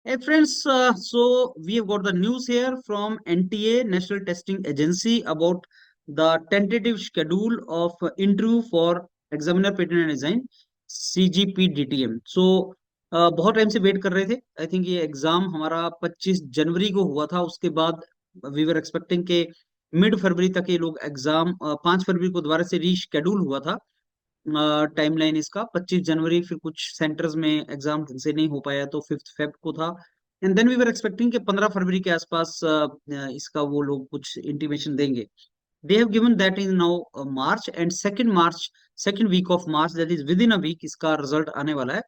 Hey friends, so we have got the news here from NTA, National Testing Agency, about the tentative schedule of interview for Examiner Patent and Design CGP DTM. So बहुत time से wait कर रहे थे। I think ये exam हमारा 25 जनवरी को हुआ था। उसके बाद वी वर एक्सपेक्टिंग के मिड फरवरी तक ये लोग एग्जाम 5 फरवरी को दोबारा से रीशेड्यूल हुआ था। टाइमलाइन इसका 25 जनवरी, फिर कुछ सेंटर्स में एग्जाम ढंग से नहीं हो पाया तो 5 फेब को था। And then we were expecting कि 15 फरवरी के आसपास इसका वो लोग कुछ इंटीमेशन देंगे। They have given that in now March and second March, second week of March, that is within a week इसका रिजल्ट आने वाला है।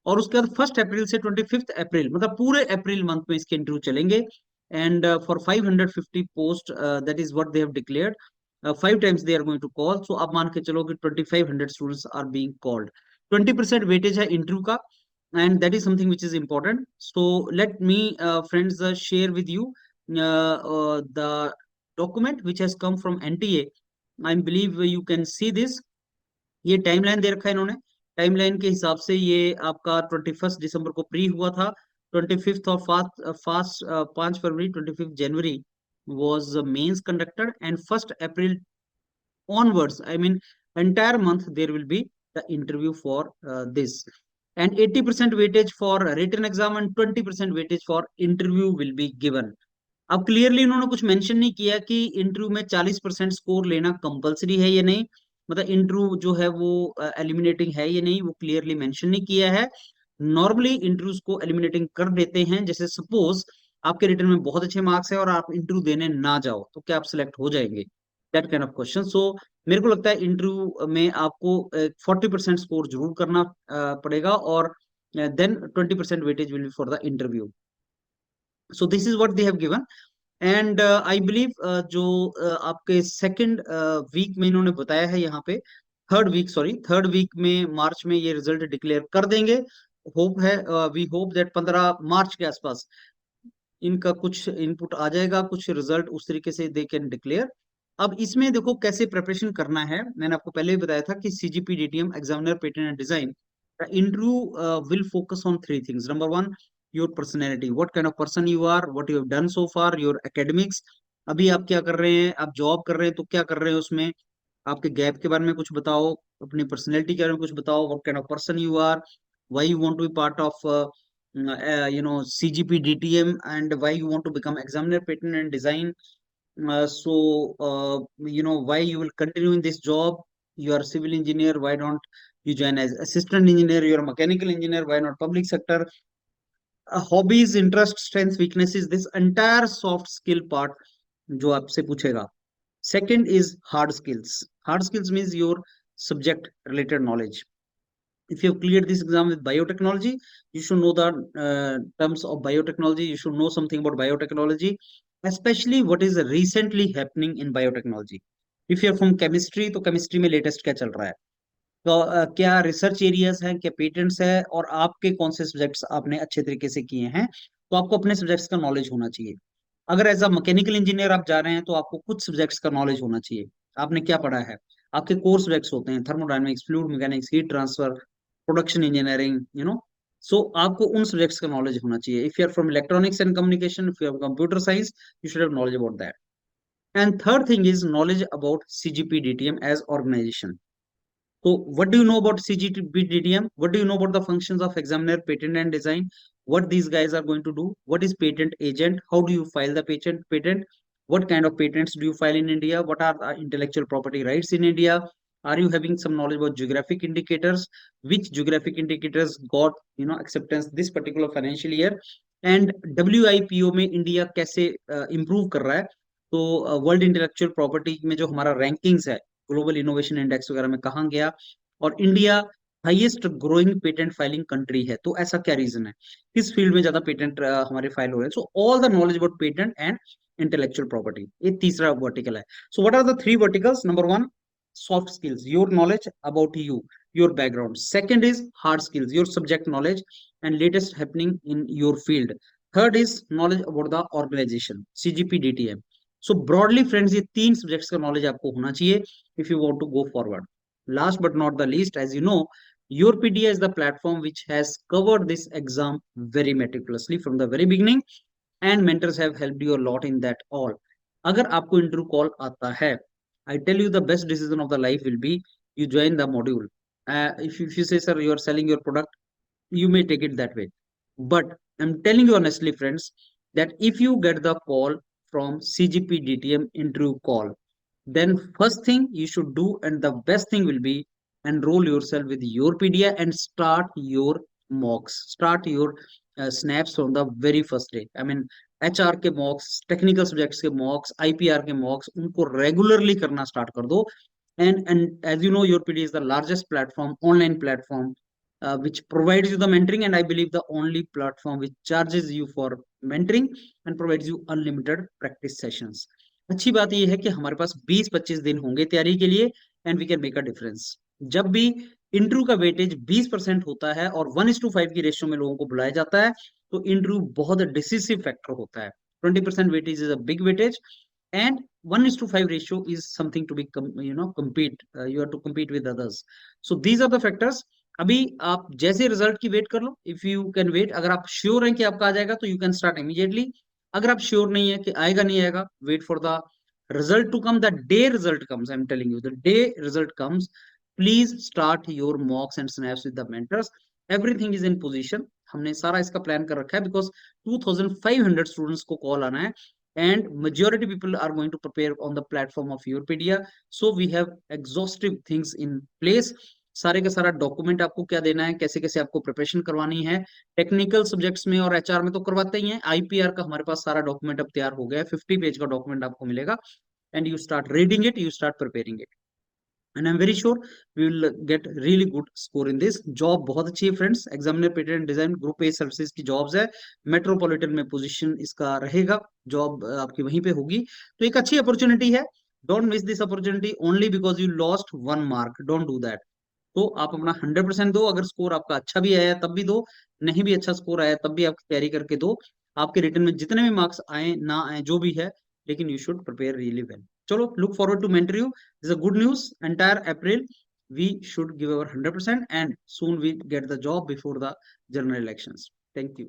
और उसके बाद 1 अप्रैल से 25 अप्रैल, मतलब पूरे अप्रैल मंथ में इसके इंटरव्यू चलेंगे। And for 550 post, that is what they have declared. 5 times they are going to call, so आप मान के चलो कि 2500 students are being called। 20% weightage है इंटरव्यू का, and that is something which is important. So let me friends share with you the document which has come from NTA। I believe you can see this। ये timeline दे रखा है इन्होंने। Timeline के हिसाब से ये आपका 21 दिसंबर को प्री हुआ था। 25th of fast 5 February, 25 January was mains conducted, and 1 April onwards, I mean entire month there will be the interview for this, and 80% weightage for written exam and 20% weightage for interview will be given। अब clearly इन्होंने कुछ mention नहीं किया कि interview में 40% score लेना compulsory है या नहीं, मतलब इंटरव्यू जो है वो एलिमिनेटिंग है या नहीं, वो क्लियरली मेंशन नहीं किया है। नॉर्मली इंटरव्यूज को एलिमिनेटिंग कर देते हैं। जैसे सपोज आपके रिटर्न में बहुत अच्छे मार्क्स है और आप इंटरव्यू देने ना जाओ तो क्या आप सिलेक्ट हो जाएंगे, दैट काइंड ऑफ क्वेश्चन। सो मेरे को लगता है इंटरव्यू में आपको 40% स्कोर जरूर करना पड़ेगा, और then 20% weightage will be for the interview. So this is what they have given. And I believe जो आपके सेकंड वीक में इन्होंने बताया है यहाँ पे, third week, sorry third week में मार्च में ये रिजल्ट डिक्लेयर कर देंगे। होप है, वी होप दैट 15 मार्च के आसपास इनका कुछ इनपुट आ जाएगा, कुछ रिजल्ट उस तरीके से दे कैन डिक्लेयर। अब इसमें देखो कैसे प्रिपरेशन करना है। मैंने आपको पहले भी बताया था कि CGP DTM examiner patent and design interview will focus on three things. Number one, your personality, what kind of person you are, what you have done so far, your academics, अभी आप क्या कर रहे हैं, आप जॉब कर रहे हैं तो क्या कर रहे हैं उसमें, आपके गैप के बारे में कुछ बताओ, अपनी पर्सनैलिटी के बारे में कुछ बताओ, what kind of person you are, why you want to be part of CGP DTM, and why you want to become examiner patent and design। Why you will continue in this job, you are a civil engineer, why don't you join as assistant engineer, you are a mechanical engineer, why not public sector, hobbies, interest, strengths, weaknesses, this entire soft skill part जो आपसे पूछेगा। Second is hard skills। Hard skills means your subject related knowledge। If you have cleared this exam with biotechnology, you should know the terms of biotechnology, you should know something about biotechnology, especially what is recently happening in biotechnology। If you are from chemistry, तो chemistry में latest क्या चल रहा है, तो क्या research areas हैं, क्या पेटेंट्स है, और आपके कौन से सब्जेक्ट्स आपने अच्छे तरीके से किए हैं, तो आपको अपने सब्जेक्ट्स का नॉलेज होना चाहिए। अगर एज अ मैकेनिकल इंजीनियर आप जा रहे हैं तो आपको कुछ सब्जेक्ट्स का नॉलेज होना चाहिए। आपने क्या पढ़ा है, आपके कोर सब्जेक्ट्स होते हैं thermodynamics, fluid mechanics, heat transfer, production engineering, so आपको उन सब्जेक्ट्स का नॉलेज होना चाहिए। If you are from electronics and communication, if you have computer science, you should have knowledge about that. And third thing is knowledge about CGP DTM as organisation. So what do you know about CGP-DTM? What do you know about the functions of examiner, patent and design? What these guys are going to do? What is patent agent? How do you file the patent? What kind of patents do you file in India? What are the intellectual property rights in India? Are you having some knowledge about geographic indicators? Which geographic indicators got acceptance this particular financial year? And WIPO में India कैसे improve कर रहा है? तो world intellectual property में जो हमारा rankings है, ग्लोबल इनोवेशन इंडेक्स वगैरह में कहाँ गया, और India highest growing patent filing country है, तो ऐसा क्या रीजन है, किस फील्ड में ज्यादा पेटेंट हमारे फाइल हो रहे हैं। So all the knowledge about patent and intellectual property, ये तीसरा वर्टिकल है। So what are the three verticals? Number one, soft skills, your knowledge about you, your background. Second is hard skills, your subject knowledge and latest happening in your field. Third is knowledge about the organization, CGP DTM। So broadly friends, ये तीन subjects का knowledge आपको होना चाहिए if you want to go forward. Last but not the least, as you know, YourPedia is the platform which has covered this exam very meticulously from the very beginning, and mentors have helped you a lot in that all. अगर आपको interview call आता है, I tell you the best decision of the life will be you join the module. If you say, sir, you are selling your product, you may take it that way. But I'm telling you honestly, friends, that if you get the call from CGP DTM interview call, then first thing you should do and the best thing will be enroll yourself with your PDA and start your mocks, start your snaps on the very first day. I mean, HR के mocks, technical subjects के mocks, IPR के mocks, उनको regularly करना start कर दो. And as you know, your PD is the largest platform, online platform, which provides you the mentoring, and I believe the only platform which charges you for mentoring and provides you unlimited practice sessions. अच्छी बात यह है कि हमारे पास 20-25 दिन होंगे तैयारी के लिए, and we can make a difference. जब भी इंटरव्यू का वेटेज 20% होता है और 1:5 की रेशियो में लोगों को बुलाया जाता है, तो इंटरव्यू बहुत डिसिसिव फैक्टर होता है. 20% weightage is a big weightage, and 1:5 ratio is something to be compete, you have to compete with others. So these are the factors. अभी आप जैसे रिजल्ट की वेट कर लो, इफ यू कैन वेट. अगर आप sure हैं कि आपका आ जाएगा तो यू कैन स्टार्ट इमीडिएटली. अगर आप श्योर नहीं है कि आएगा नहीं आएगा, wait for the result to come. The day result comes, I'm telling you, the day result comes, please start your mocks and snaps with the mentors. Everything is in position. हमने सारा इसका plan कर रखा है, because 2500 students को call आना है, and majority people are going to prepare on the platform of YourPedia. So we have exhaustive things in place. सारे का सारा डॉक्यूमेंट आपको क्या देना है, कैसे कैसे आपको प्रिपरेशन करवानी है. टेक्निकल सब्जेक्ट्स में और एचआर में तो करवाते ही हैं. आईपीआर का हमारे पास सारा डॉक्यूमेंट अब तैयार हो गया है. 50 पेज का डॉक्यूमेंट आपको मिलेगा, and you start reading it, you start preparing it, and I am very sure we will get really good score in this. Job बहुत अच्छी है friends. Examiner patent and design group A services की jobs है. Metropolitan में position इसका रहेगा, job आपकी वहीं पे होगी. तो एक अच्छी अपॉर्चुनिटी है. Don't miss this opportunity only because you lost 1 mark. Don't do that. तो आप अपना 100% दो. अगर स्कोर आपका अच्छा भी आया तब भी दो, नहीं भी अच्छा स्कोर आया तब भी आप तैयारी करके दो. आपके रिटर्न में जितने भी मार्क्स आए ना आए जो भी है, लेकिन you should prepare really well. चलो, look forward to mentor you. This is a good news. Entire April we should give our 100%, and soon we get the job before the general elections. Thank you.